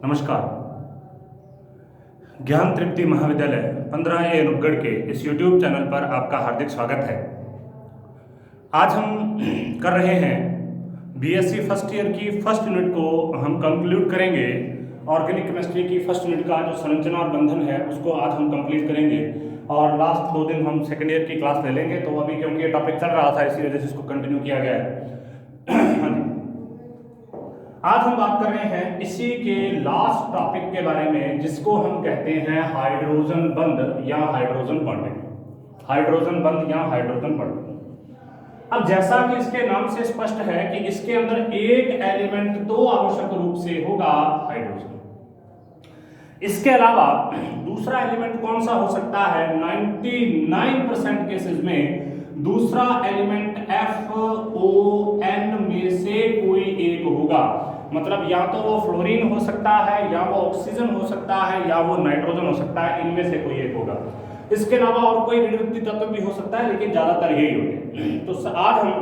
नमस्कार। ज्ञान तृप्ति महाविद्यालय 15A नुगढ़ के इस YouTube चैनल पर आपका हार्दिक स्वागत है। आज हम कर रहे हैं BSc फर्स्ट ईयर की फर्स्ट यूनिट को हम कंक्लूड करेंगे। ऑर्गेनिक केमिस्ट्री की फर्स्ट यूनिट का जो संरचना और बंधन है उसको आज हम कंप्लीट करेंगे और लास्ट 2 दिन हम सेकेंड ईयर की क्लास ले लेंगे। तो अभी क्योंकि ये टॉपिक चल रहा था इसी वजह से इसको कंटिन्यू किया गया है। हाँ जी, आज हम बात कर रहे हैं इसी के लास्ट टॉपिक के बारे में जिसको हम कहते हैं हाइड्रोजन बंध या हाइड्रोजन बॉन्डिंग। हाइड्रोजन बंध या हाइड्रोजन बॉन्डिंग। अब जैसा कि इसके नाम से स्पष्ट है कि इसके अंदर एक एलिमेंट तो आवश्यक रूप से होगा हाइड्रोजन। इसके अलावा दूसरा एलिमेंट कौन सा हो सकता है? 99% केसेस में दूसरा एलिमेंट FON में से कोई एक होगा। मतलब या तो वो फ्लोरीन हो सकता है, या वो ऑक्सीजन हो सकता है, या वो नाइट्रोजन हो सकता है। इनमें से कोई एक होगा। इसके अलावा और कोई ऋणात्मक तत्व भी हो सकता है, लेकिन ज्यादातर यही होते हैं। तो आज हम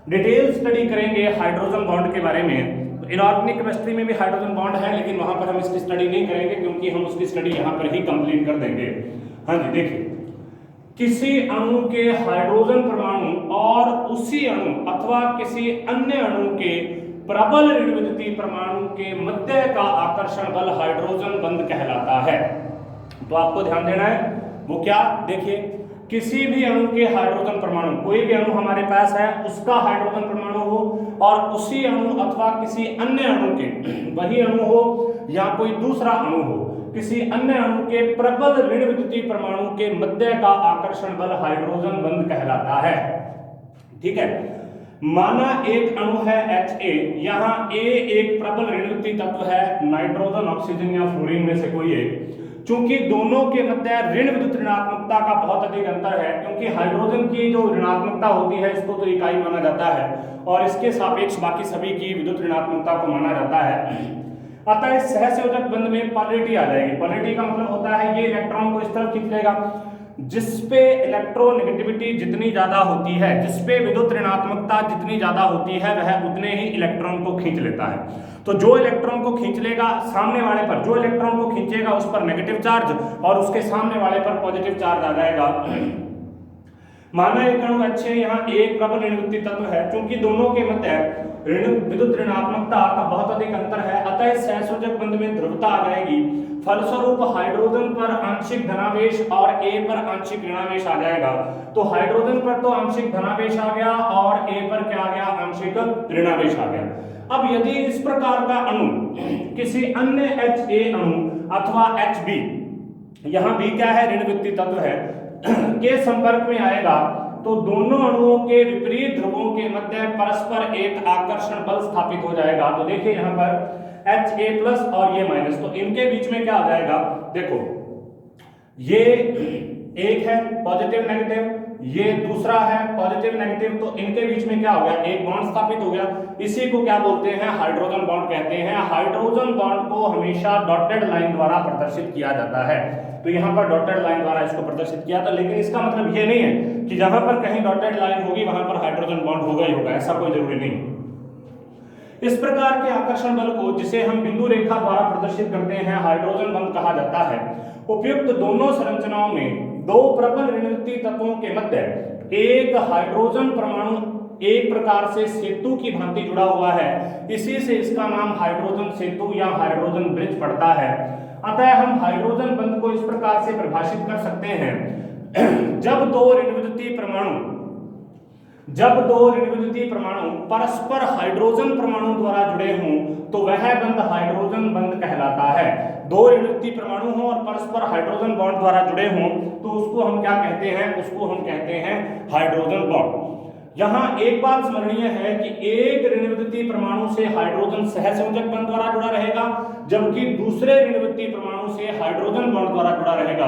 डिटेल स्टडी करेंगे हाइड्रोजन बॉन्ड के बारे में। इनऑर्गेनिक केमिस्ट्री में भी हाइड्रोजन बॉन्ड है, लेकिन वहां पर हम इसकी स्टडी नहीं करेंगे क्योंकि हम उसकी स्टडी यहां पर ही कंप्लीट कर देंगे। हाँ जी, देखिए, किसी अणु के हाइड्रोजन परमाणु और उसी अणु अथवा किसी अन्य अणु के प्रबल ऋणात्मक परमाणु के मध्य का आकर्षण बल हाइड्रोजन बंध कहलाता है। तो आपको ध्यान देना है वो क्या, देखिए, किसी भी अणु के हाइड्रोजन परमाणु, कोई भी अणु हमारे पास है उसका हाइड्रोजन परमाणु हो और उसी अणु अथवा किसी अन्य अणु के, वही अणु हो या कोई दूसरा अणु हो, किसी अन्य अणु के प्रबल ऋणात्मक परमाणु के मध्य का आकर्षण बल हाइड्रोजन बंध कहलाता है। ठीक है, माना एक अणु है Ha, यहाँ A एक प्रबल ऋणात्मक तत्व है, नाइट्रोजन, ऑक्सीजन या फ्लोरीन में से कोई एक। चूंकि दोनों के मध्य ऋण विद्युत ऋणात्मकता का बहुत अधिक अंतर है, क्योंकि हाइड्रोजन की जो ऋणात्मकता होती है इसको तो इकाई माना जाता है और इसके सापेक्ष बाकी सभी की विद्युत ऋणात्मकता को माना जाता है। अतः इस सहसंयोजक बंध में पोलैरिटी आ जाएगी। पोलैरिटी का मतलब होता है ये इलेक्ट्रॉन को इस तरफ खींच लेगा। जिसपे इलेक्ट्रोनेगेटिविटी जितनी ज्यादा होती है, जिसपे विद्युत ऋणात्मकता जितनी ज्यादा होती है, वह उतने ही इलेक्ट्रॉन को खींच लेता है। तो जो इलेक्ट्रॉन को खींच लेगा सामने वाले पर, जो इलेक्ट्रॉन को खींचेगा उस पर नेगेटिव चार्ज और उसके सामने वाले पर पॉजिटिव चार्ज आ जाएगा। माना एक अणु H है, यहाँ एक प्रबल ऋणात्मक तत्व है। क्योंकि दोनों के मध्य विद्युत ऋणात्मकता का बहुत अधिक अंतर है, अतः सहसंयोजक बंध में ध्रुवता आ जाएगी। फलस्वरूप हाइड्रोजन पर आंशिक धनावेश और A पर आंशिक ऋणावेश आ जाएगा। तो हाइड्रोजन पर तो आंशिक धनावेश आ गया और A पर क्या आ गया? आंशिक ऋणावेश आ गया। अब यदि इस प्रकार का अणु किसी अन्य Ha अणु अथवा Hb, यहाँ B क्या है? ऋणात्मक तत्व है, के संपर्क में आएगा तो दोनों अणुओं के विपरीत ध्रुवों के मध्य परस्पर एक आकर्षण बल स्थापित हो जाएगा। तो देखिए यहाँ पर Ha+ और ये माइनस, तो इनके बीच में क्या आ जाएगा? देखो, ये एक है पॉजिटिव नेगेटिव, ये दूसरा है पॉजिटिव नेगेटिव, तो इनके बीच में क्या हो गया? एक बॉन्ड स्थापित हो गया। इसी को क्या बोलते हैं? हाइड्रोजन बॉन्ड कहते हैं। हाइड्रोजन बॉन्ड को हमेशा डॉटेड लाइन द्वारा प्रदर्शित किया जाता है। तो यहाँ पर डॉटेड लाइन द्वारा इसको प्रदर्शित किया था, लेकिन इसका मतलब ये नहीं है कि जहां पर कहीं डॉटेड लाइन होगी वहां पर हाइड्रोजन बॉन्ड होगा ही होगा, ऐसा कोई जरूरी नहीं। इस प्रकार के आकर्षण बल को, जिसे हम बिंदु रेखा द्वारा प्रदर्शित करते हैं, हाइड्रोजन बंध कहा जाता है। उपयुक्त दोनों संरचनाओं में दो प्रबल ऋणात्मक तत्वों के मध्य एक हाइड्रोजन परमाणु एक प्रकार से सेतु की भांति जुड़ा हुआ है। इसी से इसका नाम हाइड्रोजन सेतु या हाइड्रोजन ब्रिज पड़ता है। अतः हम हाइड्रोजन बंध को इस प्रकार से परिभाषित कर सकते हैं, जब दो ऋणात्मक परमाणु परस्पर हाइड्रोजन परमाणु द्वारा जुड़े हों तो वह बंध हाइड्रोजन बंध कहलाता है। दो ऋणात्मक परमाणु हों और परस्पर हाइड्रोजन बॉन्ड द्वारा जुड़े हों तो उसको हम क्या कहते हैं? उसको हम कहते हैं हाइड्रोजन बॉन्ड। यहाँ एक बात स्मरणीय है कि एक ऋणात्मक परमाणु से हाइड्रोजन सहसंयोजक बंध द्वारा जुड़ा रहेगा, जबकि दूसरे ऋणात्मक परमाणु से हाइड्रोजन बॉन्ड द्वारा जुड़ा रहेगा।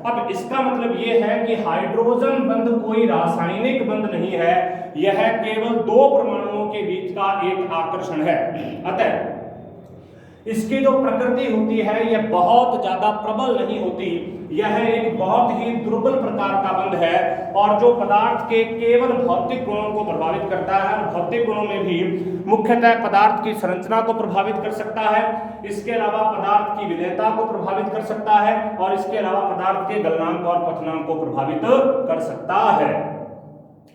अब इसका मतलब यह है कि हाइड्रोजन बंध कोई रासायनिक बंध नहीं है, यह केवल दो परमाणुओं के बीच का एक आकर्षण है। अतः इसकी जो प्रकृति होती है यह बहुत ज्यादा प्रबल नहीं होती, यह एक बहुत ही दुर्बल प्रकार का बंध है और जो पदार्थ के केवल भौतिक गुणों को प्रभावित करता है और भौतिक गुणों में भी मुख्यतः पदार्थ की संरचना को प्रभावित कर सकता है, इसके अलावा पदार्थ की विलेयता को प्रभावित कर सकता है और इसके अलावा पदार्थ के गलनांक और क्वथनांक को प्रभावित कर सकता है।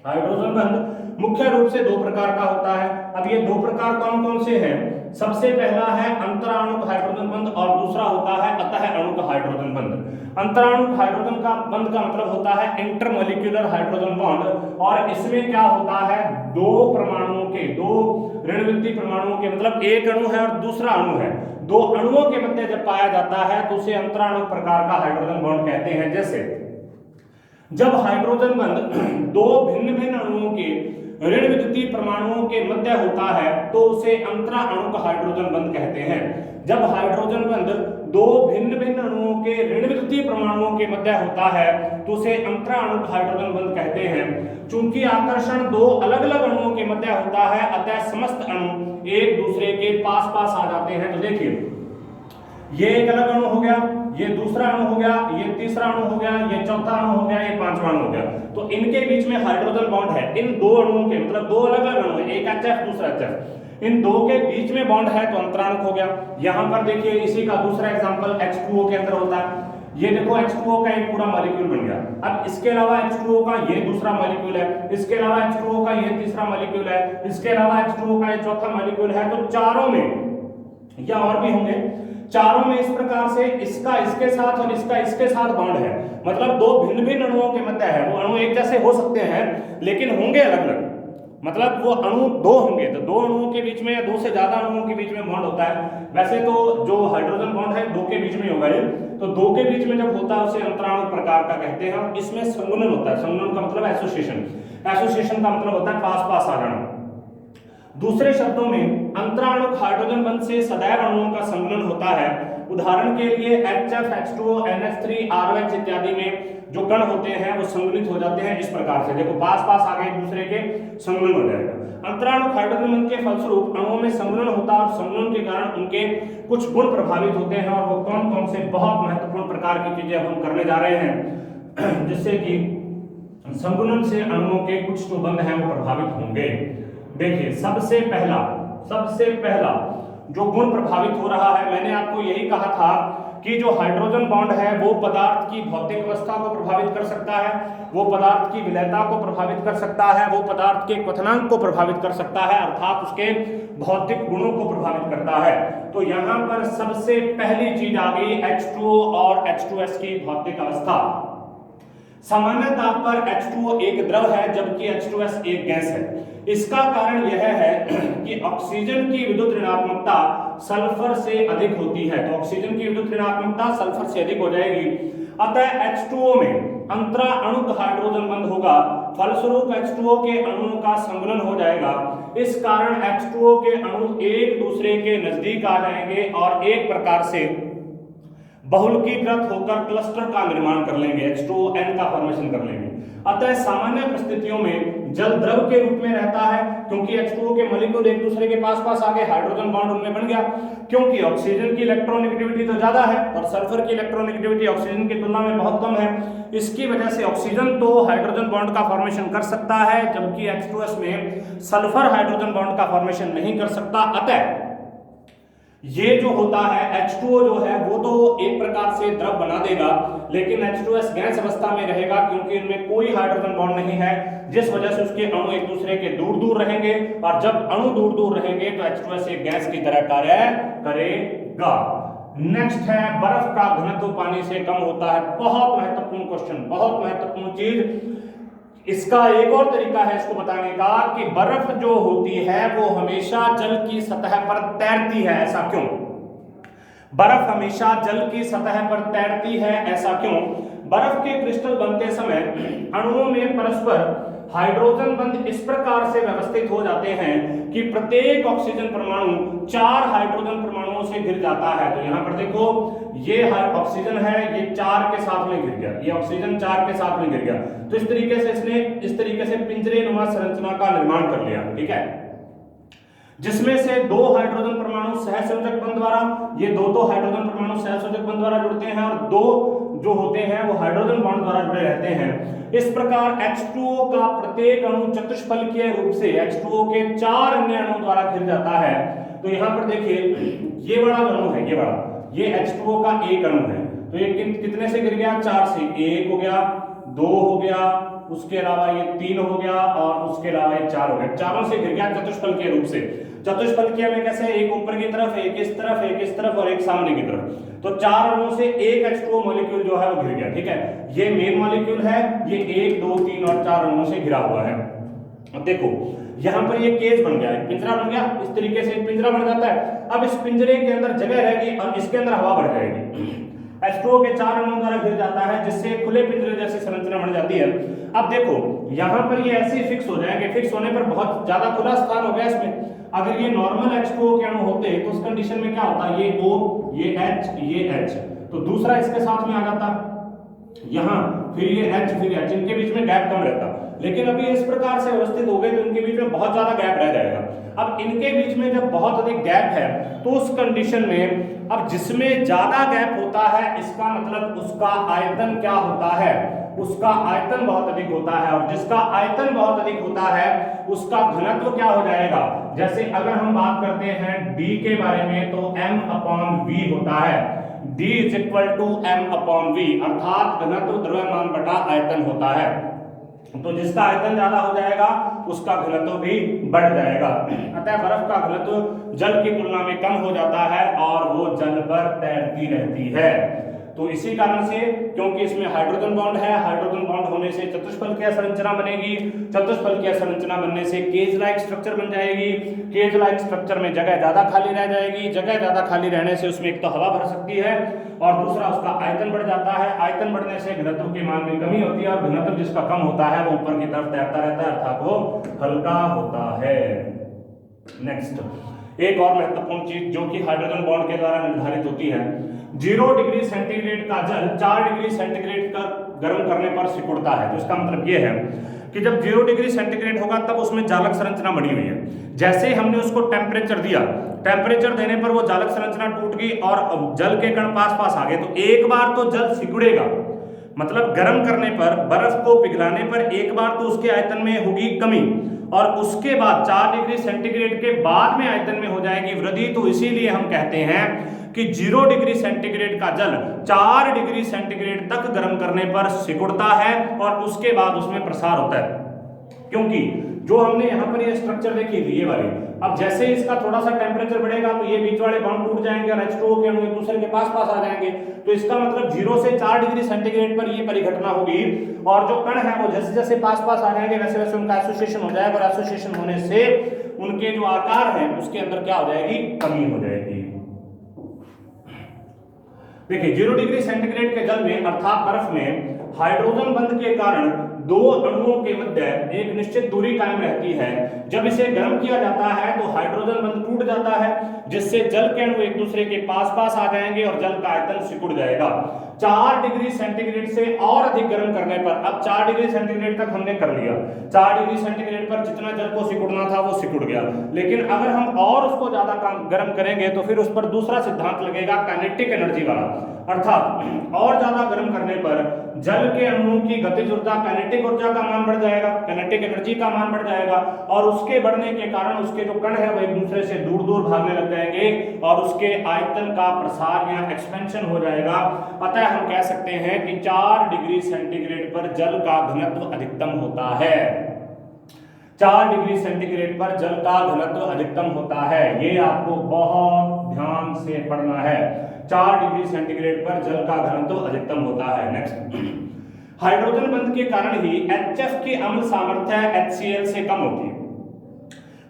हाइड्रोजन बंध मुख्य रूप से दो प्रकार का होता है। अब ये दो प्रकार कौन कौन से हैं? सबसे पहला है अंतराणुक हाइड्रोजन बंध और दूसरा होता है अतः अणुक हाइड्रोजन बंध। अंतराणुक हाइड्रोजन का बंध का मतलब होता है इंटरमॉलिक्यूलर हाइड्रोजन बॉन्ड और इसमें क्या होता है, दो परमाणुओं के, दो ऋणवित्तीय परमाणुओं के, मतलब एक अणु है और दूसरा अणु है, दो अणुओं के मध्य जब पाया जाता है तो उसे अंतराणुक प्रकार का हाइड्रोजन बॉन्ड कहते हैं। जैसे जब हाइड्रोजन बंध दो भिन्न भिन्न अणुओं के ऋण विद्युतीय परमाणुओं के मध्य होता है तो उसे अंतरा अणुक हाइड्रोजन बंध कहते हैं। जब हाइड्रोजन बंध दो भिन्न भिन्न अणुओं के ऋण विद्युतीय परमाणुओं के मध्य होता है तो उसे अंतरा अणुक हाइड्रोजन बंध कहते हैं। चूंकि आकर्षण दो अलग अलग अणुओं के मध्य होता है अतः समस्त अणु एक दूसरे के पास पास आ जाते हैं। तो देखिए ये एक अलग अणु हो गया, ये दूसरा अणु हो गया, ये तीसरा अणु हो गया, ये चौथा अणु हो गया, ये पांचवा अणु हो गया। तो इनके बीच में हाइड्रोजन बॉन्ड है। इन दो अणुओं के मतलब दो अलग अलग अणु है, एक HF दूसरा HF, इन दो के बीच में बॉन्ड है तो अंतराणुक हो गया। यहां पर देखिए इसी का दूसरा एग्जांपल H2O के अंदर होता है। ये देखो H2O का एक पूरा मॉलिक्यूल बन गया। अब इसके अलावा H2O का ये दूसरा मॉलिक्यूल है, इसके अलावा H2O का ये तीसरा मॉलिक्यूल है, इसके अलावा H2O का ये चौथा मॉलिक्यूल है। तो चारों में या और भी होंगे, चारों में इस प्रकार से इसका इसके साथ और इसका इसके साथ बॉन्ड है, मतलब दो भिन्न भिन्न अणुओं के मध्य है। वो अणु एक जैसे हो सकते हैं लेकिन होंगे अलग अलग, मतलब वो अणु दो होंगे तो दो अणुओं के बीच में या दो से ज्यादा अणुओं के बीच में बॉन्ड होता है। वैसे तो जो हाइड्रोजन बॉन्ड है दो के बीच में होगा ये, तो दो के बीच में जब होता है उसे अंतराणुक प्रकार का कहते हैं। और इसमें संघनन होता है, संघनन का मतलब एसोसिएशन, एसोसिएशन का मतलब होता है पास पास आ जाना। दूसरे शब्दों में अंतराणुक हाइड्रोजन बंध से सदैव अणुओं का संघनन होता है। उदाहरण के लिए HF, H2O, NH3, ROH इत्यादि में जो कण होते हैं वो संघनित हो जाते हैं इस प्रकार से। देखो पास पास आ गए एक दूसरे के, संघनन हो जाएगा। अंतराणुक हाइड्रोजन बंध के फलस्वरूप अणुओं में संघनन होता है और संघनन के कारण उनके कुछ गुण प्रभावित होते हैं। और वो कौन कौन से बहुत महत्वपूर्ण प्रकार की चीजें हम करने जा रहे हैं, जिससे कि संघनन से अणुओं के कुछ जो बंध हैं वो प्रभावित होंगे। देखिए सबसे पहला जो गुण प्रभावित हो रहा है, मैंने आपको यही कहा था कि जो हाइड्रोजन बॉन्ड है वो पदार्थ की भौतिक अवस्था को प्रभावित कर सकता है, वो पदार्थ की विलेयता को प्रभावित कर सकता है, वो पदार्थ के क्वथनांक को प्रभावित कर सकता है, अर्थात उसके भौतिक गुणों को प्रभावित करता है। तो यहाँ पर सबसे पहली चीज आ गई H2O और H2S की भौतिक अवस्था। सामान्य ताप पर H2O एक द्रव है जबकि H2S एक गैस है। इसका कारण यह है कि ऑक्सीजन की विद्युत ऋणात्मकता सल्फर से अधिक होती है, तो ऑक्सीजन की विद्युत ऋणात्मकता सल्फर से अधिक हो जाएगी। अतः H2O में अंतरा अणुक हाइड्रोजन बंध होगा, फलस्वरूप H2O के अणुओं का संघनन हो जाएगा। इस कारण H2O के अणु एक दूसरे के नजदीक आ जाएंगे और एक प्रकार से बहुलकीकृत होकर क्लस्टर का निर्माण कर लेंगे, H2ON का फॉर्मेशन कर लेंगे। अतः सामान्य परिस्थितियों में जल द्रव के रूप में रहता है क्योंकि H2O के मॉलिक्यूल एक दूसरे के पास पास आ गए, हाइड्रोजन बॉन्ड उनमें बन गया। क्योंकि ऑक्सीजन की इलेक्ट्रोनेगेटिविटी तो ज्यादा है और सल्फर की इलेक्ट्रोनेगेटिविटी ऑक्सीजन की तुलना में बहुत कम है, इसकी वजह से ऑक्सीजन तो हाइड्रोजन बॉन्ड का फॉर्मेशन कर सकता है जबकि H2S में सल्फर हाइड्रोजन बॉन्ड का फॉर्मेशन नहीं कर सकता। अतः ये जो होता है H2O जो है वो तो एक प्रकार से द्रव बना देगा, लेकिन H2S गैस अवस्था में रहेगा क्योंकि इनमें कोई हाइड्रोजन बॉन्ड नहीं है, जिस वजह से उसके अणु एक दूसरे के दूर दूर रहेंगे और जब अणु दूर दूर रहेंगे तो H2S एक गैस की तरह कार्य करेगा। नेक्स्ट है बर्फ का घनत्व पानी से कम होता है। बहुत महत्वपूर्ण क्वेश्चन, बहुत महत्वपूर्ण चीज। इसका एक और तरीका है इसको बताने का कि बर्फ जो होती है वो हमेशा जल की सतह पर तैरती है, ऐसा क्यों? बर्फ हमेशा जल की सतह पर तैरती है, ऐसा क्यों? बर्फ के क्रिस्टल बनते समय अणुओं में परस्पर हाइड्रोजन बंध इस प्रकार से व्यवस्थित हो जाते हैं कि प्रत्येक ऑक्सीजन परमाणु 4 हाइड्रोजन परमाणुओं से घिर जाता है। तो यहाँ पर देखो ये ऑक्सीजन है, ये 4 के साथ में घिर गया, ये ऑक्सीजन 4 के साथ में घिर गया। तो इस तरीके से इसने इस तरीके से पिंजरे नुमा संरचना का निर्माण कर लिया, ठीक है। जिसमें से दो हाइड्रोजन परमाणु सहसंयोजक बंध द्वारा, ये दो हाइड्रोजन परमाणु सहसंयोजक बंध द्वारा जुड़ते हैं और दो जो होते हैं वो हाइड्रोजन बॉन्ड द्वारा जुड़े रहते हैं। इस प्रकार H2O का प्रत्येक अणु चतुष्फलकीय रूप से H2O के 4 अन्य अणुओं द्वारा घिर जाता है। तो यहाँ पर देखिए ये बड़ा अणु है, ये H2O का एक अणु है, तो ये कितने से गिर गया, 4 से, 1 हो गया, 2 हो गया, उसके अलावा ये 3 हो गया और उसके अलावा ये 4 हो गया, चारों से गिर गया चतुष्फलकीय रूप से। चतुष्फलकीय में कैसे, एक ऊपर की तरफ, एक इस तरफ, एक इस तरफ और एक सामने की तरफ, तो 4 अणुओं से एक H2O मॉलिक्यूल जो है वो घिर गया। ठीक है, ये मेन मॉलिक्यूल है, ये 1 2 3 और 4 अणुओं से घिरा हुआ है। अब देखो यहाँ पर ये केज बन गया, एक पिंजरा बन गया, इस तरीके से एक पिंजरा बन जाता है। अब इस पिंजरे के अंदर जगह रहेगी और इसके अंदर हवा भर जाएगी। H2O के 4 अणुओं द्वारा घिर जाता है, जिससे खुले पिंजरे जैसी संरचना बन जाती है। अब देखो यहाँ पर ये ऐसे ही फिक्स हो जाएंगे, फिक्स होने पर बहुत ज्यादा खुला स्थान हो गया इसमें। अगर ये नॉर्मल H2O के अणु होते तो उस कंडीशन में क्या होता, ये O, ये H, ये H, तो दूसरा इसके साथ में आ जाता यहाँ, फिर ये H, फिर H, इनके बीच में गैप कम रहता। लेकिन अभी इस प्रकार से व्यवस्थित हो गए तो इनके बीच में बहुत ज्यादा गैप रह जाएगा। अब इनके बीच में जब बहुत अधिक गैप है तो उस कंडीशन में अब जिसमें ज्यादा गैप होता है इसका मतलब उसका आयतन क्या होता है, उसका आयतन बहुत अधिक होता है, और जिसका आयतन बहुत अधिक होता है उसका घनत्व क्या हो जाएगा। जैसे अगर हम बात करते हैं D के बारे में तो m/v होता है, D = m/v, अर्थात घनत्व द्रव्यमान बटा आयतन होता है। तो जिसका आयतन ज्यादा हो जाएगा उसका घनत्व भी बढ़ जाएगा। अतः बर्फ का घनत्व जल की तुलना में कम हो जाता है और वो जल पर तैरती रहती है। तो इसी कारण से, क्योंकि इसमें हाइड्रोजन बॉन्ड है, हाइड्रोजन बॉन्ड होने से चतुष्फलकीय संरचना बनेगी, चतुष्फलकीय संरचना बनने से केज लाइक स्ट्रक्चर बन जाएगी, केज लाइक स्ट्रक्चर में जगह ज्यादा खाली रह जाएगी, जगह ज्यादा खाली रहने से उसमें एक तो हवा भर सकती है और दूसरा उसका आयतन बढ़ जाता है, आयतन बढ़ने से घनत्व के मान में कमी होती है और घनत्व जिसका कम होता है वो ऊपर की तरफ तैरता रहता है, अर्थात वो हल्का होता है। नेक्स्ट, एक और महत्वपूर्ण चीज जो कि हाइड्रोजन बॉन्ड के द्वारा निर्धारित होती है, 0 डिग्री सेंटीग्रेड का जल 4 डिग्री सेंटीग्रेड का गर्म करने पर सिकुड़ता है। तो इसका मतलब यह है कि जब 0 डिग्री सेंटीग्रेड होगा तब उसमें जालक संरचना बनी हुई है। जैसे हमने उसको टेम्परेचर दिया, टेम्परेचर देने पर वो जालक संरचना टूट गई और जल के कण पास पास आ गए, तो एक बार तो जल सिकुड़ेगा, मतलब गर्म करने पर, बर्फ को पिघलाने पर एक बार तो उसके आयतन में होगी कमी और उसके बाद 4 डिग्री सेंटीग्रेड के बाद में आयतन में हो जाएगी वृद्धि। तो इसीलिए हम कहते हैं कि 0 डिग्री सेंटीग्रेड का जल 4 डिग्री सेंटीग्रेड तक गर्म करने पर सिकुड़ता है और उसके बाद उसमें प्रसार होता है। क्योंकि जो हमने यहाँ पर ये स्ट्रक्चर देखी थी, ये वाली, अब जैसे इसका थोड़ा सा टेम्परेचर बढ़ेगा तो ये बीच वाले बॉन्ड टूट जाएंगे और H2O के अणु एक दूसरे के पास पास आ जाएंगे। तो इसका मतलब 0 से 4 डिग्री सेंटीग्रेड पर ये परिघटना होगी और जो कण है वो जैसे जैसे पास पास आ जाएंगे वैसे वैसे उनका एसोसिएशन हो जाएगा और एसोसिएशन होने से उनके जो आकार है उसके अंदर क्या हो जाएगी, कमी हो जाएगी। देखिए 0 डिग्री सेंटीग्रेड के जल में अर्थात बर्फ में हाइड्रोजन बंध के कारण दो अणुओं के मध्य एक निश्चित दूरी कायम रहती है। जब इसे गर्म किया जाता है तो हाइड्रोजन बंध टूट जाता है जिससे जल के अणु एक दूसरे के पास पास आ जाएंगे और जल का आयतन सिकुड़ जाएगा। 4 डिग्री सेंटीग्रेड से और अधिक गर्म करने पर, अब 4 डिग्री सेंटीग्रेड तक हमने कर लिया, 4 डिग्री सेंटीग्रेड पर जितना जल को सिकुड़ना था वो सिकुड़ गया, लेकिन अगर हम और उसको ज्यादा गर्म करेंगे तो फिर उस पर दूसरा सिद्धांत लगेगा काइनेटिक एनर्जी वाला, अर्थात और ज्यादा गर्म करने पर जल के अणुओं की गतिज ऊर्जा, काइनेटिक ऊर्जा का मान बढ़ जाएगा, काइनेटिक एनर्जी का मान बढ़ जाएगा और उसके बढ़ने के कारण उसके जो कण है वो एक दूसरे से दूर दूर भागने लग जाएंगे और उसके आयतन का प्रसार या एक्सपेंशन हो जाएगा। अतः हम कह सकते हैं कि 4 डिग्री सेंटीग्रेड पर जल का घनत्व अधिकतम होता है। 4 डिग्री सेंटीग्रेड पर जल का घनत्व अधिकतम होता है, ये आपको बहुत ध्यान से पढ़ना है। 4 डिग्री सेंटीग्रेड पर जल का घनत्व अधिकतम होता है। नेक्स्ट, हाइड्रोजन बंध के कारण ही HF की अम्ल सामर्थ्य HCl से कम होती है।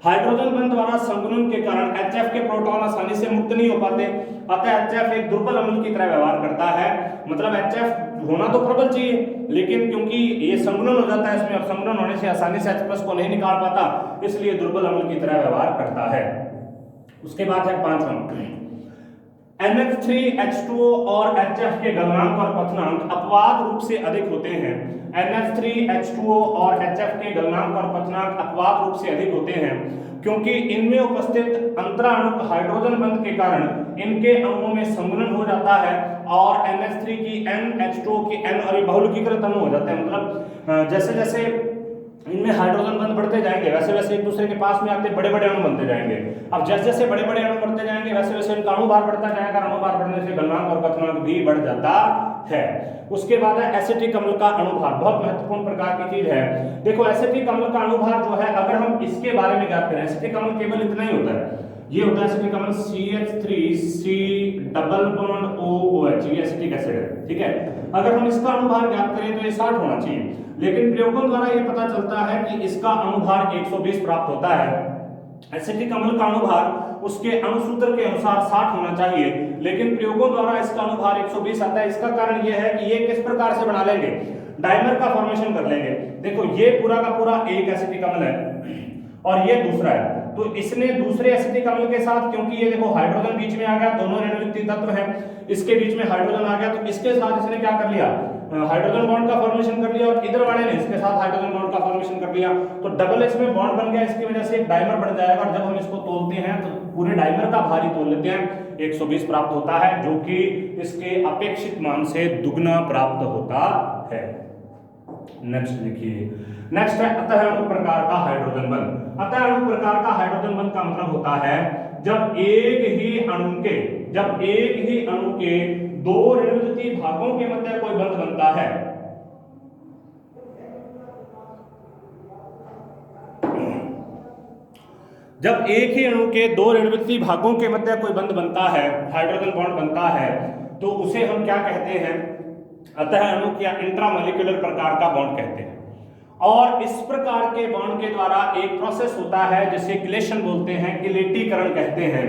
हाइड्रोजन बंध द्वारा संघनन के कारण HF के प्रोटॉन आसानी से मुक्त नहीं हो पाते, अतः HF एक दुर्बल अम्ल की तरह व्यवहार करता है। मतलब HF होना तो प्रबल चाहिए, लेकिन क्योंकि ये संघनन हो जाता है इसमें, अब संघनन होने से आसानी से H+ को नहीं निकाल पाता, इसलिए दुर्बल अम्ल की तरह व्यवहार करता है। उसके बाद है 5वां, NH3H2O और HF के गलनांक और पथनांक अपवाद रूप से अधिक होते हैं। NH3H2O और HF के गलनांक और पथनांक अपवाद रूप से अधिक होते हैं क्योंकि इनमें उपस्थित अंतराणुक हाइड्रोजन बंध के कारण इनके अणुओं में संघनन हो जाता है और NH3 की N, H2O की N और ये बहुलकीकृत अणु हो जाते हैं। मतलब जैसे जैसे इनमें हाइड्रोजन बंध बढ़ते जाएंगे वैसे वैसे एक दूसरे के पास में आते बड़े बड़े अणु बनते जाएंगे। अब जैसे जैसे बड़े बड़े अणु बढ़ते जाएंगे वैसे वैसे इनका अणुभार बढ़ता जाएगा, अणुभार बढ़ने से गलनांक और पथनांक भी बढ़ जाता है। उसके बाद है एसिटिक अम्ल का अणुभार, बहुत महत्वपूर्ण प्रकार की चीज है। देखो एसिटिक अम्ल का अणुभार जो है अगर हम इसके बारे में बात करें, एसिटिक अम्ल केवल इतना ही होता है, ये होता है एसिटिक अम्ल CH3C डबल बॉन्ड OOH, ये एसिटिक एसिड है, ठीक है। अगर हम इसका अणुभार ज्ञात करें तो ये 60 होना चाहिए, लेकिन प्रयोगों द्वारा ये पता चलता है कि इसका अणुभार 120 प्राप्त होता है। एसिटिक अम्ल का अणुभार उसके अणुसूत्र के अनुसार 60 होना चाहिए, लेकिन प्रयोगों द्वारा इसका अणुभार 120 आता है। इसका कारण यह है कि ये किस प्रकार से बना लेंगे, डाइमर का फॉर्मेशन कर लेंगे। देखो ये पूरा का पूरा एक एसिटिक अम्ल है और ये दूसरा है, तो इसने दूसरे एसिटिक अम्ल के साथ, क्योंकि ये देखो हाइड्रोजन बीच में आ गया, दोनों ऋणात्मक तत्व हैं, इसके बीच में हाइड्रोजन आ गया, तो इसके साथ इसने क्या कर लिया, हाइड्रोजन बॉन्ड का फॉर्मेशन कर लिया और इधर वाले ने इसके साथ हाइड्रोजन बॉन्ड का फॉर्मेशन कर लिया, तो डबल इसमें बॉन्ड बन गया। इसकी वजह से एक डाइमर बन जाएगा और जब हम इसको तोलते हैं तो पूरे डाइमर का भार ही तोल लेते हैं, 120 प्राप्त होता है, जो कि इसके अपेक्षित मान से दुगना प्राप्त होता है। नेक्स्ट देखिए, नेक्स्ट है अतः अणु प्रकार का हाइड्रोजन बंध। अतः अणु प्रकार का हाइड्रोजन बंध का मतलब होता है जब एक ही अणु के दो ऋणात्मक भागों के मध्य कोई बंध बनता है। जब एक ही अणु के दो ऋणात्मक भागों के मध्य कोई बंध बनता है, हाइड्रोजन बॉन्ड बनता है, तो उसे हम क्या कहते हैं, अतः अणु या इंट्रामॉलिक्यूलर प्रकार का बॉन्ड कहते हैं। और इस प्रकार के बॉन्ड के द्वारा एक प्रोसेस होता है जिसे गिलेशन बोलते हैं, गिलेटीकरण कहते हैं।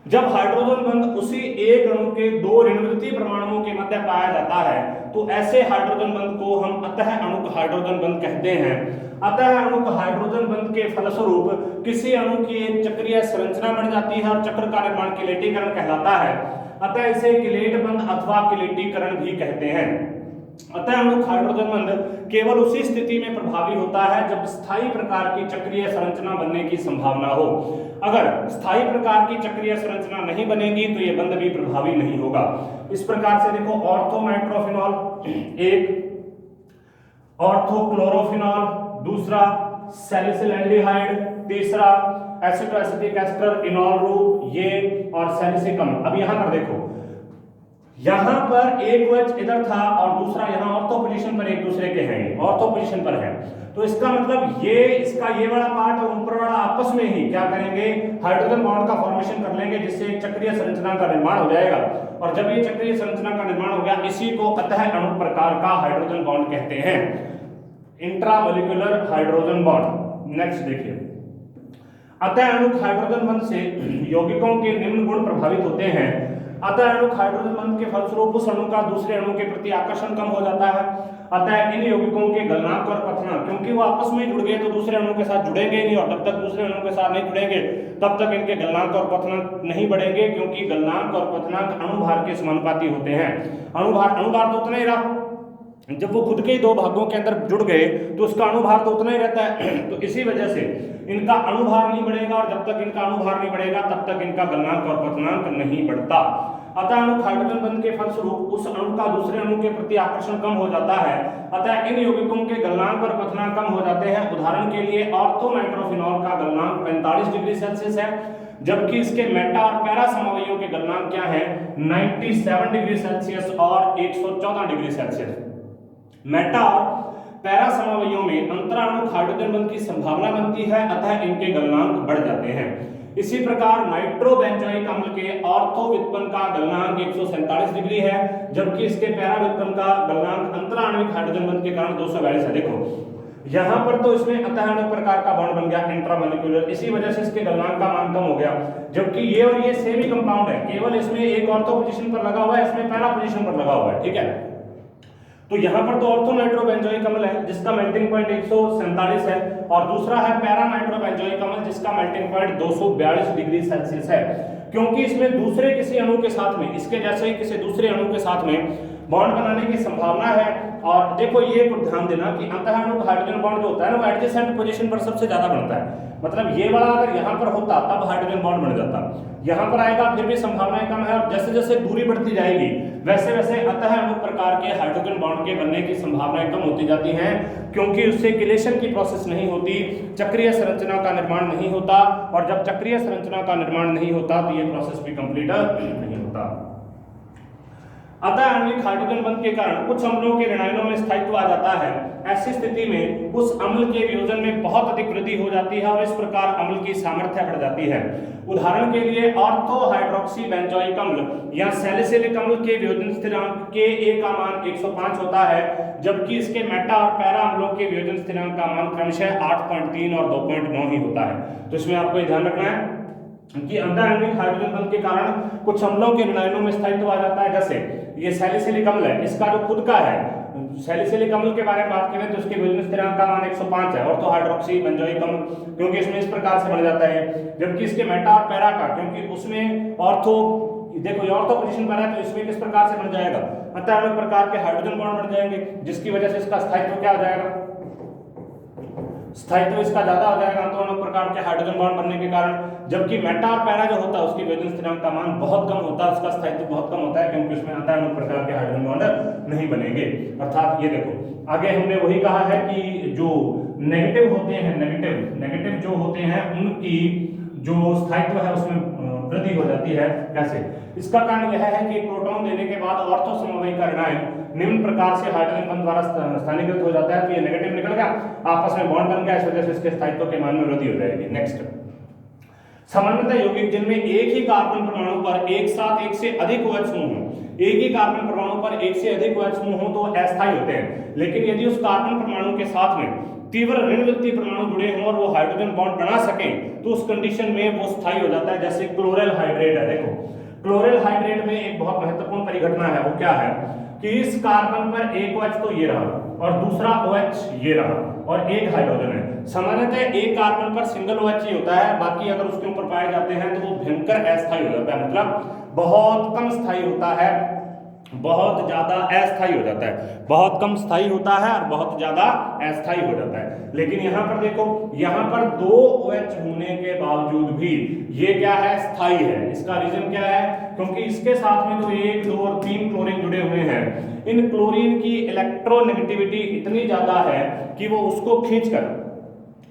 जब हाइड्रोजन बंध उसी एक अणु के दो ऋणात्मक परमाणुओं के मध्य पाया जाता है तो ऐसे हाइड्रोजन बंध को हम अतः अणुक हाइड्रोजन बंध कहते हैं। अतः अणुक हाइड्रोजन बंध के फलस्वरूप किसी अणु की एक चक्रीय संरचना बन जाती है और चक्र का निर्माण गिलेटीकरण कहलाता है। अतः इसे गिलेट बंध अथवा गिलेटीकरण भी कहते हैं। अतः अणुक हाइड्रोजन बंध केवल उसी स्थिति में प्रभावी होता है जब स्थायी प्रकार की चक्रीय संरचना बनने की संभावना हो। अगर स्थायी प्रकार की चक्रीय संरचना नहीं बनेगी तो यह बंध भी प्रभावी नहीं होगा। इस प्रकार से देखो, ऑर्थोनाइट्रोफिनॉल एक, ऑर्थोक्लोरोफिनॉल दूसरा, सैलिसिलएल्डिहाइड तीसरा, एसिटोएसिटिक एस्टर इनॉल ग्रुप ये, और सैलिसिक अम्ल। अब यहां पर देखो, यहां पर एक OH इधर था और दूसरा यहां ऑर्थो पोजीशन पर एक दूसरे के हैं, ऑर्थो पोजीशन पर है, तो इसका मतलब ये इसका ये वाला पार्ट और ऊपर वाला आपस में ही क्या करेंगे, हाइड्रोजन बॉन्ड का फॉर्मेशन कर लेंगे, जिससे एक चक्रीय संरचना का निर्माण हो जाएगा। और जब ये चक्रीय संरचना का निर्माण हो गया, इसी को अतः अणु प्रकार का हाइड्रोजन बॉन्ड कहते हैं, इंट्रामॉलिक्यूलर हाइड्रोजन बॉन्ड। नेक्स्ट देखिए, अतः अणुक हाइड्रोजन बंध से यौगिकों के निम्न गुण प्रभावित होते हैं। अतः अणुक हाइड्रोजन बंध के फलस्वरूप उस अणु का दूसरे अणु के प्रति आकर्षण कम हो जाता है। अतः इन यौगिकों के गलनांक और पथनांक, क्योंकि वो आपस में जुड़ गए तो दूसरे अणु के साथ जुड़ेंगे नहीं, और जब तक दूसरे अणु के साथ नहीं जुड़ेंगे तब तक इनके गलनांक और पथनांक नहीं बढ़ेंगे, क्योंकि गलनांक और पथनांक अणुभार के समानुपाती होते हैं। अणुभार तो उतना ही रहा, जब वो खुद के ही दो भागों के अंदर जुड़ गए तो उसका अणुभार तो उतना ही रहता है। तो इसी वजह से इनका अणुभार नहीं बढ़ेगा, और जब तक इनका अणुभार नहीं बढ़ेगा तब तक इनका गलनांक और पथनांक नहीं बढ़ता। अतः अणुक हाइड्रोजन बंध के फलस्वरूप उस अणु का दूसरे अणु के प्रति आकर्षण कम हो जाता है। अतः इन यौगिकों के गलनांक और पथनांक कम हो जाते हैं। उदाहरण के लिए ऑर्थोनाइट्रोफिनॉल का गलनांक 45 डिग्री सेल्सियस है, जबकि इसके मेटा और पैरा समवायियों के गलनांक क्या है, 97 डिग्री सेल्सियस और 114 डिग्री सेल्सियस। मेटा और पैरा समवायियों में अंतराणुक हाइड्रोजन बंध की संभावना बनती है, अतः इनके गलनांक बढ़ जाते हैं। इसी प्रकार नाइट्रोबेंजोइक अम्ल के ऑर्थो व्युत्पन्न का गलनांक 147 डिग्री है, जबकि इसके पैरा व्युत्पन्न का गलनांक अंतराणुक हाइड्रोजन बंध के कारण 242 है। देखो यहां पर तो इसमें अतः अणु प्रकार का बॉन्ड बन गया इंट्रामॉलिक्यूलर, इसी वजह से इसके गलनांक का मान कम हो गया, जबकि ये और ये सेम ही कंपाउंड है, केवल इसमें एक ऑर्थो पोजीशन पर लगा हुआ है, इसमें पैरा पोजीशन पर लगा हुआ है, ठीक है। तो यहाँ पर तो ऑर्थो नाइट्रोबेंजोइक अम्ल है जिसका मेल्टिंग पॉइंट 147 है, और दूसरा है पैरा नाइट्रोबेंजोइक अम्ल जिसका मेल्टिंग पॉइंट 242 डिग्री सेल्सियस है। क्योंकि इसमें दूसरे किसी अणु के साथ में, इसके जैसे ही किसी दूसरे अणु के साथ में बॉन्ड बनाने की संभावना है। और देखो ये ध्यान देना कि अंतःअणु हाइड्रोजन बॉन्ड जो होता है ना, वो एडजेसेंट पोजीशन पर सबसे ज्यादा बनता है। मतलब ये वाला अगर यहाँ पर होता तब हाइड्रोजन बॉन्ड बन जाता, यहाँ पर आएगा फिर भी संभावनाएं कम है। और जैसे जैसे दूरी बढ़ती जाएगी वैसे वैसे अंतःअणु प्रकार के हाइड्रोजन बॉन्ड के बनने की संभावनाएं कम होती जाती हैं, क्योंकि उससे किलेशन की प्रोसेस नहीं होती, चक्रीय संरचना का निर्माण नहीं होता। और जब चक्रीय संरचना का निर्माण नहीं होता तो ये प्रोसेस भी कंप्लीट नहीं होता। अतः आणविक हाइड्रोजन बंध के कारण कुछ अम्लों के ऋणायनों में स्थायित्व आ जाता है। ऐसी स्थिति में उस अम्ल के वियोजन में बहुत अधिक वृद्धि हो जाती है और इस प्रकार अम्ल की सामर्थ्य बढ़ जाती है। उदाहरण के लिए ऑर्थो हाइड्रोक्सी बेंजोइक अम्ल या सैलिसिलिक अम्ल के वियोजन स्थिरांक Ka का मान 105 होता है, जबकि इसके मेटा और पैरा अम्लों के वियोजन स्थिरांक का मान क्रमशः 8.3 और 2.9 ही होता है। तो इसमें आपको ध्यान रखना है कि अंतःआण्विक हाइड्रोजन बंध के कारण कुछ अम्लों के ऋणायनों में स्थायित्व आ जाता है। जैसे ये सैलिसिलिक अम्ल है, इसका जो खुद का है, सैलिसिलिक अम्ल के बारे में बात करें तो इसके वियोजन स्थिरांक का मान 105 है, ऑर्थो हाइड्रोक्सी बेंजोइक अम्ल, क्योंकि इसमें इस प्रकार से बन जाता है। जबकि इसके मेटा और पैरा का, क्योंकि उसमें ऑर्थो, देखो ये ऑर्थो पोजीशन पर है तो इसमें किस प्रकार से बन जाएगा, अंतःआण्विक प्रकार के हाइड्रोजन बॉन्ड बन जाएंगे, जिसकी वजह से इसका स्थायित्व क्या हो जाएगा, स्थायित्व इसका ज्यादा हो जाएगा अंतःआण्विक प्रकार के हाइड्रोजन बॉन्ड बनने के कारण। जबकि मेटा और पैरा जो होता है उसकी वियोजन स्थिरांक का मान बहुत कम होता है, उसका स्थायित्व बहुत कम होता है, क्योंकि उसमें अंतःआण्विक प्रकार के हाइड्रोजन बॉन्ड नहीं बनेंगे। अर्थात ये देखो आगे हमने वही कहा है कि जो नेगेटिव होते हैं, नेगेटिव जो होते हैं उनकी जो स्थायित्व है उसमें वृद्धि हो जाती है। कैसे? इसका कारण यह है कि प्रोटॉन देने के बाद ऑर्थो समवायी का ऋणायन निम्न प्रकार से हाइड्रोजन बंध द्वारा स्थानीकृत हो जाता है। तो ये नेगेटिव निकल गया, आपस में बॉन्ड बन गया, इस वजह से इसके स्थायित्व के मान में वृद्धि हो जाएगी। नेक्स्ट, सामान्यतः यौगिक जिनमें एक ही कार्बन परमाणु पर एक साथ एक से अधिक OH समूह हो, एक ही कार्बन परमाणु पर एक से अधिक OH समूह हो तो अस्थायी होते हैं। लेकिन यदि उस कार्बन परमाणु के साथ में तीव्र ऋणवृत्तीय परमाणु जुड़े हों और वो हाइड्रोजन बॉन्ड बना सकें तो उस कंडीशन में वो स्थायी हो जाता है। जैसे क्लोरल हाइड्रेट है, देखो क्लोरल हाइड्रेट में एक बहुत महत्वपूर्ण परिघटना है, वो क्या है कि इस कार्बन पर एक OH तो ये रहा और दूसरा OH ये रहा और एक हाइड्रोजन है। सामान्यतः एक कार्बन पर सिंगल OH ही होता है, बाकी अगर उसके ऊपर पाए जाते हैं तो वो भयंकर अस्थायी हो जाता है, मतलब बहुत कम स्थायी होता है, बहुत ज्यादा अस्थायी हो जाता है, बहुत कम स्थायी होता है और बहुत ज्यादा अस्थायी हो जाता है। लेकिन यहाँ पर देखो, यहाँ पर दो OH होने के बावजूद भी ये क्या है, स्थायी है। इसका रीजन क्या है, क्योंकि इसके साथ में तो 1, 2 और 3 क्लोरीन जुड़े हुए हैं। इन क्लोरीन की इलेक्ट्रोनेगेटिविटी इतनी ज्यादा है कि वो उसको खींचकर,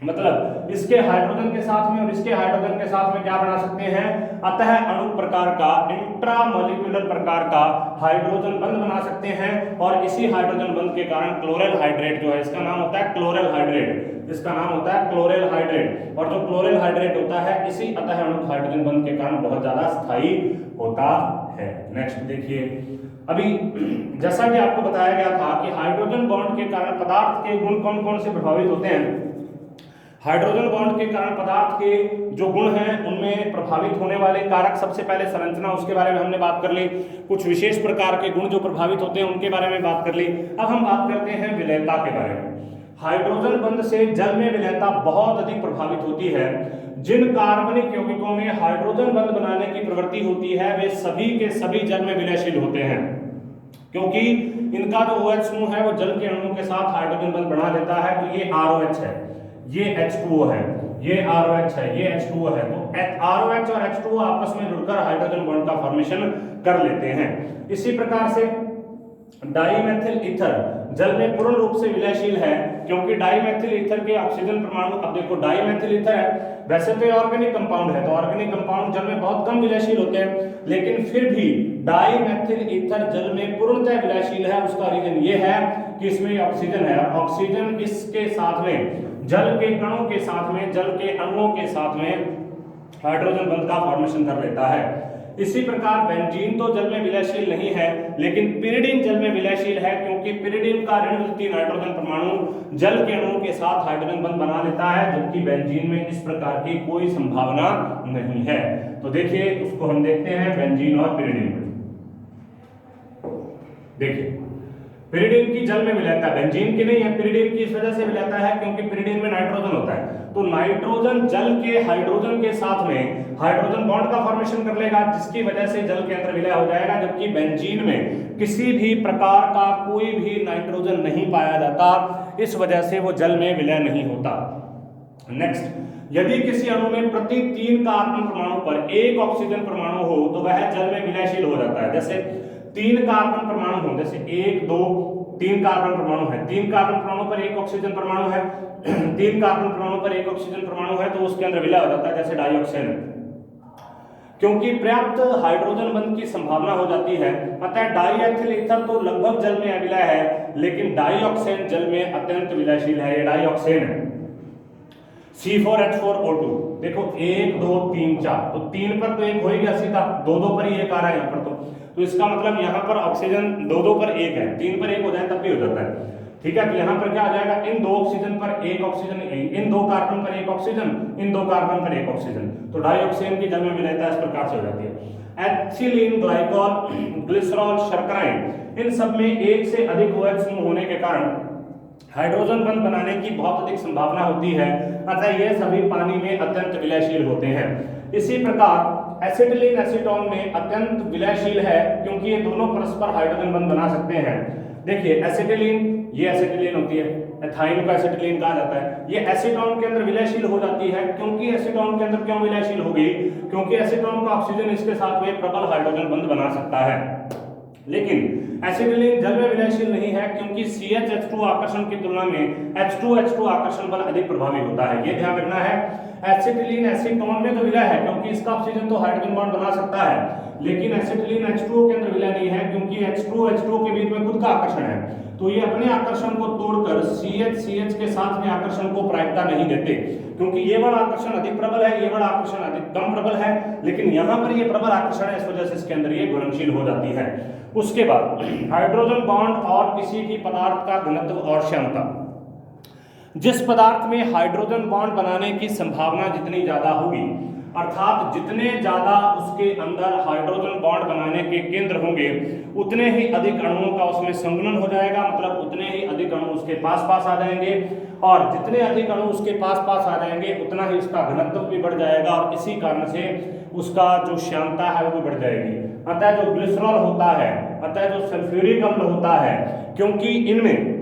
मतलब इसके हाइड्रोजन के साथ में और इसके हाइड्रोजन के साथ में क्या बना सकते हैं, अतः अणु प्रकार का, इंट्रामोलिक्यूलर प्रकार का हाइड्रोजन बंध बना सकते हैं। और इसी हाइड्रोजन बंध के कारण क्लोरल हाइड्रेट जो है, इसका नाम होता है क्लोरल हाइड्रेट, इसका नाम होता है क्लोरल हाइड्रेट। और जो क्लोरल हाइड्रेट होता है इसी अतः अणु हाइड्रोजन बंध के कारण बहुत ज्यादा स्थायी होता है। नेक्स्ट देखिए, अभी जैसा कि आपको बताया गया था कि हाइड्रोजन बॉन्ड के कारण पदार्थ के गुण कौन कौन से प्रभावित होते हैं। हाइड्रोजन बॉन्ड के कारण पदार्थ के जो गुण हैं उनमें प्रभावित होने वाले कारक, सबसे पहले संरचना, उसके बारे में हमने बात कर ली। कुछ विशेष प्रकार के गुण जो प्रभावित होते हैं उनके बारे में बात कर ली। अब हम बात करते हैं विलयता के बारे में। हाइड्रोजन बंध से जल में विलयता बहुत अधिक प्रभावित होती है। जिन कार्बनिक यौगिकों में हाइड्रोजन बंध बनाने की प्रवृत्ति होती है वे सभी के सभी जल में विलयशील होते हैं, क्योंकि इनका जो OH समूह है वो जल के अणुओं के साथ हाइड्रोजन बंध बना देता है। तो ये ROH है, ये H2O है, ये ROH है, ये H2O है। तो ROH और H2O आपस में जुड़कर हाइड्रोजन बॉन्ड का फॉर्मेशन कर लेते हैं। इसी प्रकार से डाईमेथिल ईथर जल में पूर्ण रूप से विलयशील है, क्योंकि डाईमेथिल ईथर के ऑक्सीजन परमाणु, अब देखो डाईमेथिल ईथर है, वैसे तो ऑर्गेनिक कंपाउंड है, तो ऑर्गेनिक कंपाउंड जल में बहुत कम विलयशील होते हैं, लेकिन फिर भी डाईमेथिल ईथर जल में पूर्णतः विलयशील है। उसका रीजन ये है कि इसमें ऑक्सीजन है और ऑक्सीजन इसके साथ में जल के कणों के साथ में, जल के अणुओं के साथ में हाइड्रोजन बंध का फॉर्मेशन कर लेता है। इसी प्रकार बेंजीन तो जल में विलयशील नहीं है, लेकिन पिरिडीन जल में विलयशील है, क्योंकि पिरिडीन का ऋणवृत्तीय नाइट्रोजन परमाणु जल के अणुओं के साथ हाइड्रोजन बंध बना लेता है, जबकि बेंजीन में इस प्रकार की कोई संभावना नहीं है। तो देखिए उसको हम देखते हैं बेंजीन और पिरिडीन में। देखिए पिरिडीन की जल में विलयता, बेंजीन की नहीं है, पिरिडीन की इस वजह से विलयता है क्योंकि पिरिडीन में नाइट्रोजन होता है। तो नाइट्रोजन जल के हाइड्रोजन के साथ में हाइड्रोजन बॉन्ड का फॉर्मेशन कर लेगा, जिसकी वजह से जल के अंदर विलय हो जाएगा, जबकि बेंजीन में किसी भी प्रकार का कोई भी नाइट्रोजन नहीं पाया जाता, इस वजह से वो जल में विलय नहीं होता। नेक्स्ट, यदि किसी अणु में प्रति 3 कार्बन परमाणु पर 1 ऑक्सीजन परमाणु हो तो वह जल में विलयशील हो जाता है। जैसे 3 कार्बन परमाणु हो, जैसे 1 2 3 कार्बन परमाणु है, 3 कार्बन परमाणु पर 1 ऑक्सीजन परमाणु है, 3 कार्बन परमाणु पर 1 ऑक्सीजन परमाणु है, तो उसके अंदर विलय हो जाता है, जैसे डाइऑक्सेन। क्योंकि पर्याप्त हाइड्रोजन बंध की संभावना हो जाती है, अतः डाइएथिल ईथर तो लगभग जल में अविलय है, लेकिन डाइऑक्सेन जल में अत्यंत विलयशील है। ये डाइऑक्सेन है। C4H4O2, देखो 1 2 3 4, तो 3 पर तो 1 हो ही गया सीधा, 2 2 पर ही 1 आ रहा है यहाँ पर, तो इसका मतलब यहाँ पर ऑक्सीजन 2 2 पर 1 है, 3 पर 1 हो जाए तब भी हो जाता है। ठीक है, तो यहाँ पर क्या आ जाएगा, इन 2 ऑक्सीजन पर 1 ऑक्सीजन, इन 2 कार्बन पर 1 ऑक्सीजन, इन 2 कार्बन पर 1 ऑक्सीजन, तो डाइऑक्सेन की जल में विलयता इस प्रकार से हो जाती है। एथिलीन, ग्लाइकॉल, ग्लिसरॉल, शर्कराइन, इन सब में 1 से अधिक OH समूह होने के कारण हाइड्रोजन बंध बनाने की बहुत अधिक संभावना होती है, अतः ये सभी पानी में अत्यंत विलयशील होते हैं। इसी प्रकार एसिटिलीन एसीटोन में अत्यंत विलयशील है, क्योंकि ये दोनों परस्पर हाइड्रोजन बंध बना सकते हैं। देखिए एसिटिलीन, ये एसिटिलीन होती है, एथाइन को एसिटिलीन कहा जाता है, ये एसीटोन के अंदर विलयशील हो जाती है। क्योंकि एसीटोन के अंदर क्यों विलयशील होगी, क्योंकि एसीटोन का ऑक्सीजन इसके साथ में प्रबल हाइड्रोजन बंध बना सकता है। लेकिन एसिटिलीन जल में विलयशील नहीं है, क्योंकि CH2 आकर्षण की तुलना में H2 आकर्षण बल अधिक प्रभावी होता है, ये ध्यान रखना है। एसिटिलीन एसीटोन में तो विलय है, क्योंकि इसका ऑक्सीजन तो हाइड्रोजन बॉन्ड बना सकता है, लेकिन एसिटिलीन H2O के अंदर विलय नहीं है, क्योंकि H2 के बीच में खुद का आकर्षण है, तो ये अपने आकर्षण को तोड़कर CH के साथ में आकर्षण को प्रायिकता नहीं देते, क्योंकि ये वाला आकर्षण अधिक प्रबल है, ये वाला आकर्षण अधिक कम प्रबल है, लेकिन यहाँ पर ये प्रबल आकर्षण है, इस वजह से इसके अंदर ये घुलनशील हो जाती है। उसके बाद हाइड्रोजन बॉन्ड और किसी भी पदार्थ का घनत्व और क्षमता। जिस पदार्थ में हाइड्रोजन बॉन्ड बनाने की संभावना जितनी ज्यादा होगी, अर्थात जितने ज्यादा उसके अंदर हाइड्रोजन बॉन्ड बनाने के केंद्र होंगे, उतने ही अधिक अणुओं का उसमें संघनन हो जाएगा, मतलब उतने ही अधिक अणु उसके पास पास आ जाएंगे, और जितने अधिक अणु उसके पास पास आ जाएंगे उतना ही उसका घनत्व भी बढ़ जाएगा, और इसी कारण से उसका जो श्यानता है वो भी बढ़ जाएगी। अतः जो ग्लिसरॉल होता है, अतः जो सल्फ्यूरिक अम्ल होता है, क्योंकि इनमें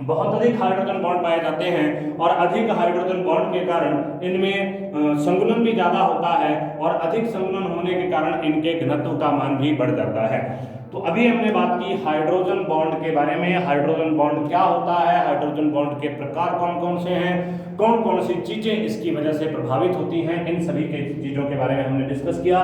बहुत अधिक हाइड्रोजन बॉन्ड पाए जाते हैं, और अधिक हाइड्रोजन बॉन्ड के कारण इनमें संघनन भी ज्यादा होता है, और अधिक संघनन होने के कारण इनके घनत्व का मान भी बढ़ जाता है। तो अभी हमने बात की हाइड्रोजन बॉन्ड के बारे में। हाइड्रोजन बॉन्ड क्या होता है, हाइड्रोजन बॉन्ड के प्रकार कौन कौन से हैं, कौन कौन सी चीजें इसकी वजह से प्रभावित होती हैं, इन सभी के चीजों के बारे में हमने डिस्कस किया।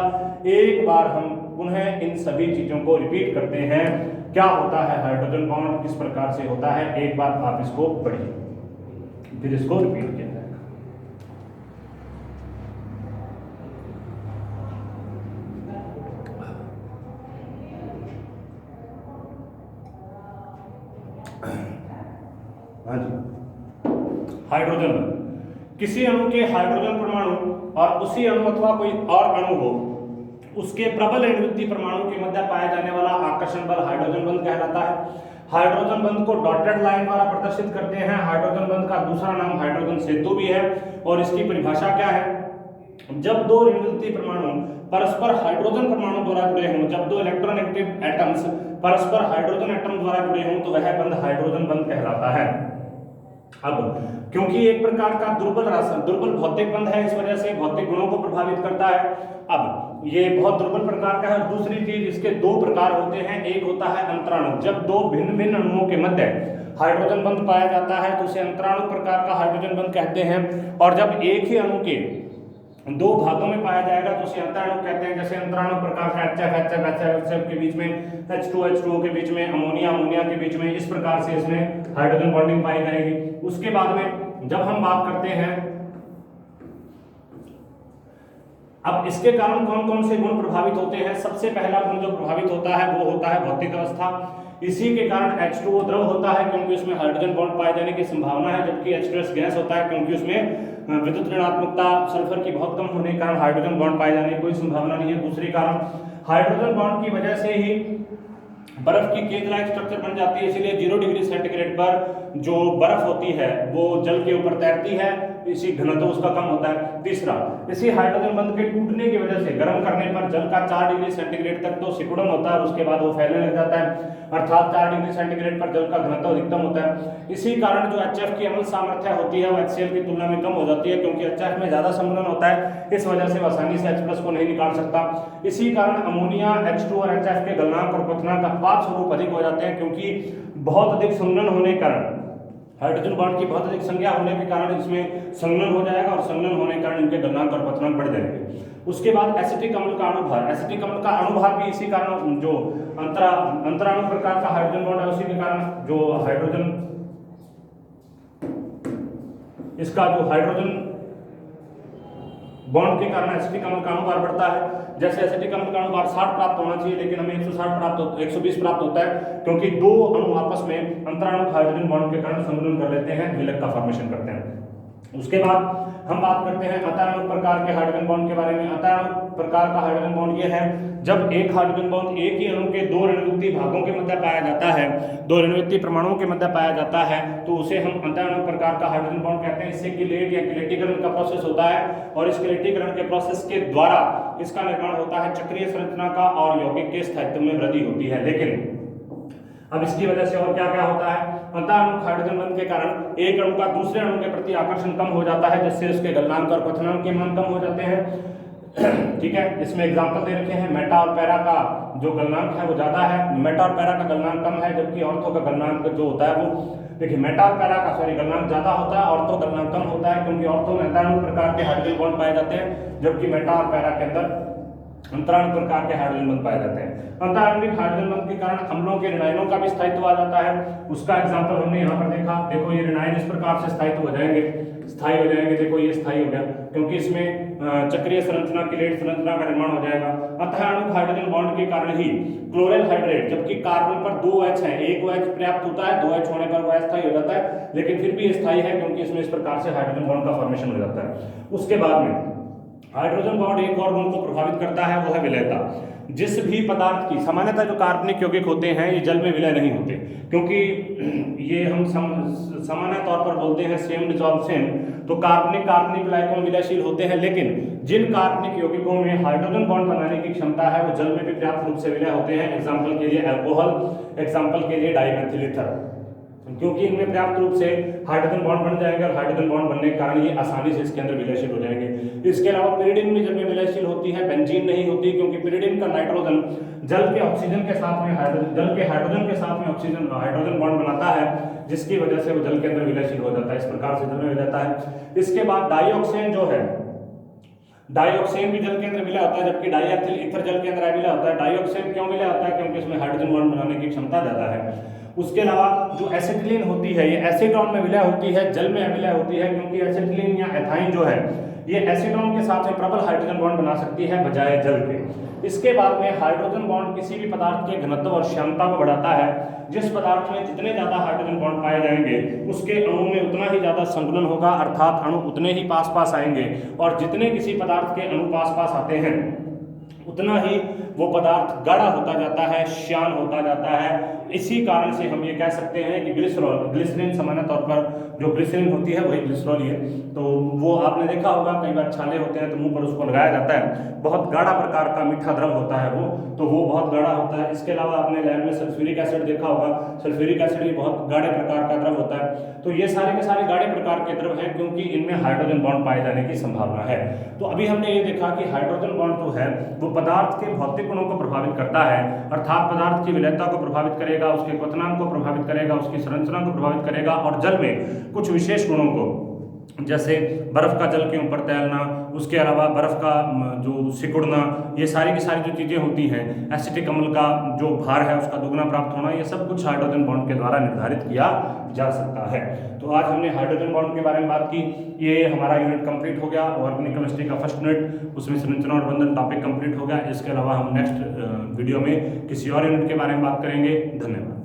एक बार हम पुनः इन सभी चीजों को रिपीट करते हैं। क्या होता है हाइड्रोजन बॉन्ड, किस प्रकार से होता है, एक बार आप इसको पढ़िए, फिर इसको रिपीट किया जाएगा। हाँ जी, हाइड्रोजन बंध। किसी अणु के हाइड्रोजन परमाणु और उसी अणु अथवा कोई और अणु हो, उसके प्रबल एणुविद्युत परमाणु के मध्य पाया जाने वाला आकर्षण बल हाइड्रोजन बंध कहलाता है। हाइड्रोजन बंध को डॉटेड लाइन द्वारा प्रदर्शित करते हैं। हाइड्रोजन बंध का दूसरा नाम हाइड्रोजन सेतु भी है, और इसकी परिभाषा क्या है, जब दो एणुविद्युत परमाणु परस्पर हाइड्रोजन परमाणु द्वारा जुड़े हों, जब दो इलेक्ट्रोनेगेटिव एटम्स परस्पर हाइड्रोजन एटम द्वारा जुड़े हों, तो वह बंध हाइड्रोजन बंध कहलाता है। अब क्योंकि एक प्रकार का दुर्बल भौतिक बंध है, इस वजह से भौतिक गुणों को प्रभावित करता है। अब ये बहुत दुर्बल प्रकार का है। दूसरी चीज, इसके दो प्रकार होते हैं, एक होता है अंतराणु। जब दो भिन्न भिन्न अणुओं के मध्य हाइड्रोजन बंध पाया जाता है तो उसे अंतराणु प्रकार का हाइड्रोजन बंध कहते हैं, और जब एक ही अणु के दो भागों में पाया जाएगा तो उसे अंतराणु कहते हैं। जैसे अंतराणु प्रकार का HF के बीच में, H2H2O के बीच में, अमोनिया के बीच में, इस प्रकार से इसमें हाइड्रोजन बॉन्डिंग पाई जाएगी। उसके बाद में जब हम बात करते हैं, अब इसके कारण कौन कौन से गुण प्रभावित होते हैं। सबसे पहला गुण जो प्रभावित होता है वो होता है भौतिक अवस्था। इसी के कारण H2O द्रव होता है, क्योंकि उसमें हाइड्रोजन बॉन्ड पाए जाने की संभावना है, जबकि H2S गैस होता है, क्योंकि उसमें विद्युत ऋणात्मकता सल्फर की बहुत कम होने के कारण हाइड्रोजन बॉन्ड पाए जाने की कोई संभावना नहीं है। दूसरी कारण, हाइड्रोजन बॉन्ड की वजह से ही बर्फ की केज लाइक स्ट्रक्चर बन जाती है, इसीलिए 0 डिग्री सेंटीग्रेड पर जो बर्फ होती है वो जल के ऊपर तैरती है, इसी घनत्व उसका कम होता है। तीसरा, इसी हाइड्रोजन बंध के टूटने की वजह से गर्म करने पर जल का 4 डिग्री सेंटीग्रेड तक तो सिकुड़न होता है, उसके बाद वो फैलने लग जाता है, अर्थात 4 डिग्री सेंटीग्रेड पर जल का घनत्व अधिकतम होता है। इसी कारण जो HF की अम्ल सामर्थ्य होती है वो HCl की तुलना में कम हो जाती है, क्योंकि HF में ज्यादा संघनन होता है, इस वजह से वो आसानी से H+ को नहीं निकाल सकता। इसी कारण अमोनिया, H2 और HF के गलनांक और क्वथनांक अनुपात स्वरूप अधिक हो जाते हैं, क्योंकि बहुत अधिक संघनन होने के कारण, हाइड्रोजन बॉन्ड की बहुत अधिक संख्या होने के कारण इसमें संघनन हो जाएगा, और संघनन होने के कारण इनके गलनांक और क्वथनांक बढ़ जाएंगे। उसके बाद एसिटिक अम्ल का अणुभार, एसिटिक अम्ल का अणुभार भी इसी कारण, जो अंतराणु प्रकार का हाइड्रोजन बॉन्ड है उसी के कारण जो हाइड्रोजन, इसका जो हाइड्रोजन बॉन्ड के कारण एसिटिक अम्ल का अणुभार बढ़ता है। जैसे एसिटिक अम्ल का अणुभार 60 प्राप्त होना चाहिए, लेकिन हमें 120 प्राप्त होता है, क्योंकि दो अणु आपस में अंतराणु हाइड्रोजन बॉन्ड के कारण संघनन कर लेते हैं, विलक का फॉर्मेशन करते हैं। उसके बाद हम बात करते हैं अतारणु प्रकार के हाइड्रोजन बॉन्ड के बारे में। अतारणु प्रकार का हाइड्रोजन बॉन्ड ये है जब एक हाइड्रोजन बॉन्ड एक ही अणु के दो ऋणात्मक भागों के मध्य पाया जाता है, दो ऋणात्मक परमाणुओं के मध्य पाया जाता है, तो उसे हम अतारणु प्रकार का हाइड्रोजन बॉन्ड कहते हैं। इससे किलेट या किलेटीकरण का प्रोसेस होता है, और इस किलेटीकरण के प्रोसेस के द्वारा इसका निर्माण होता है चक्रीय संरचना का, और यौगिक के स्थायित्व में वृद्धि होती है। लेकिन अब इसकी वजह से और क्या क्या होता है, अंतःअणु हाइड्रोजन बंध के कारण एक अणु का दूसरे अणु के प्रति आकर्षण कम हो जाता है, जिससे उसके गलनांक और क्वथनांक के मान कम हो जाते हैं। ठीक है, इसमें एग्जांपल दे रखे हैं। मेटा और पैरा का जो गलनांक है वो ज्यादा है, मेटा और पैरा का गलनांक कम है, जबकि ऑर्थो का गलनांक जो होता है वो, देखिए मेटा और पैरा का गलनांक ज्यादा होता है, ऑर्थो गलनांक कम होता है, क्योंकि ऑर्थो में अंतःअणु प्रकार के हाइड्रोजन बॉन्ड पाए जाते हैं, जबकि मेटा और पैरा के अंदर अंतराणु प्रकार के हाइड्रोजन बंध पाए जाते हैं। अंतराणविक हाइड्रोजन बंध के कारण अम्लों के ऋणायनों का भी स्थायित्व आ जाता है। उसका एग्जांपल हमने यहाँ पर देखा, देखो ये ऋणायन इस प्रकार से स्थायित्व हो जाएंगे, स्थायी हो जाएंगे, देखो ये स्थायी हो गया, क्योंकि इसमें चक्रीय संरचना, किलेट संरचना का निर्माण हो जाएगा। अंतःअणु हाइड्रोजन बॉन्ड के कारण ही क्लोरीन हाइड्रेट, जबकि कार्बन पर 2 H है, एक OH पर्याप्त होता है, 2 H होने पर वो अस्थायी हो जाता है, लेकिन फिर भी स्थायी है, क्योंकि इसमें इस प्रकार से हाइड्रोजन बॉन्ड का फॉर्मेशन हो जाता है। उसके बाद में हाइड्रोजन बॉन्ड एक और गुण को प्रभावित करता है, वो है विलयता। जिस भी पदार्थ की, सामान्यतः जो कार्बनिक यौगिक होते हैं ये जल में विलय नहीं होते, क्योंकि ये हम सामान्य तौर पर बोलते हैं सेम डिसॉल्व सेम, तो कार्बनिक विलायकों में विलयशील होते हैं, लेकिन जिन कार्बनिक यौगिकों में हाइड्रोजन बॉन्ड बनाने की क्षमता है वो जल में भी पर्याप्त रूप से विलय होते हैं। एग्जाम्पल के लिए अल्कोहल, एग्जाम्पल के लिए डाइमेथिल ईथर, क्योंकि इनमें पर्याप्त रूप से हाइड्रोजन बॉन्ड बन जाएंगे, और हाइड्रोजन बॉन्ड बनने के कारण ये आसानी से इसके अंदर विलयशील हो जाएंगे। इसके अलावा पिरिडिन में जल में विलयशील होती है, बेंजीन नहीं होती, क्योंकि पिरिडिन का नाइट्रोजन जल के ऑक्सीजन के साथ में हाइड्रोजन के साथ में हाइड्रोजन बॉन्ड बनाता है, जिसकी वजह से वो जल के अंदर विलयशील हो जाता है, इस प्रकार से जल में विलय जाता है। इसके बाद डाइऑक्सेन जो है, डाइऑक्सेन भी जल के अंदर विलय होता है, जबकि डाइएथिल ईथर जल के अंदर विलय होता है। डाइऑक्सेन क्यों विलय होता है, क्योंकि इसमें हाइड्रोजन बॉन्ड बनाने की क्षमता ज्यादा है। उसके अलावा जो एसिटिलीन होती है, ये एसीटोन में विलय होती है, जल में विलय होती है, क्योंकि एसिटिलीन या एथाइन जो है ये एसीटोन के साथ में प्रबल हाइड्रोजन बॉन्ड बना सकती है बजाय जल के। इसके बाद में हाइड्रोजन बॉन्ड किसी भी पदार्थ के घनत्व और श्यानता को बढ़ाता है। जिस पदार्थ में जितने ज्यादा हाइड्रोजन बॉन्ड पाए जाएंगे उसके अणु में उतना ही ज्यादा संघनन होगा, अर्थात अणु उतने ही पास पास आएंगे, और जितने किसी पदार्थ के अणु पास पास आते हैं उतना ही वो पदार्थ गाढ़ा होता जाता है, श्यान होता जाता है। इसी कारण से हम ये कह सकते हैं कि ग्लिसरीन सामान्य तौर पर जो ग्लिसरीन होती है वही ग्लिसरॉल ही है। तो वो आपने देखा होगा, कई बार छाले होते हैं तो मुंह पर उसको लगाया जाता है, बहुत गाढ़ा प्रकार का मीठा द्रव होता है वो, तो वो बहुत गाढ़ा होता है। इसके अलावा आपने लैब में सल्फ्यूरिक एसिड देखा होगा, सल्फ्यूरिक एसिड भी बहुत गाढ़े प्रकार का द्रव होता है। तो ये सारे के सारे गाढ़े प्रकार के द्रव हैं, क्योंकि इनमें हाइड्रोजन बॉन्ड पाए जाने की संभावना है। तो अभी हमने ये देखा कि हाइड्रोजन बॉन्ड जो है वो पदार्थ के भौतिक गुणों को प्रभावित करता है, अर्थात पदार्थ की विलयता को प्रभावित करेगा, उसके क्वथनांक को प्रभावित करेगा, उसकी संरचना को प्रभावित करेगा, और जल में कुछ विशेष गुणों को, जैसे बर्फ का जल के ऊपर तैरना, उसके अलावा बर्फ का जो सिकुड़ना, ये सारी की सारी जो चीज़ें होती हैं, एसिटिक अम्ल का जो भार है उसका दुगना प्राप्त होना, ये सब कुछ हाइड्रोजन बॉन्ड के द्वारा निर्धारित किया जा सकता है। तो आज हमने हाइड्रोजन बॉन्ड के बारे में बात की। ये हमारा यूनिट कंप्लीट हो गया, ऑर्गेनिक केमिस्ट्री का फर्स्ट यूनिट, उसमें संरचना और बंधन टॉपिक कंप्लीट हो गया। इसके अलावा हम नेक्स्ट वीडियो में किसी और यूनिट के बारे में बात करेंगे। धन्यवाद।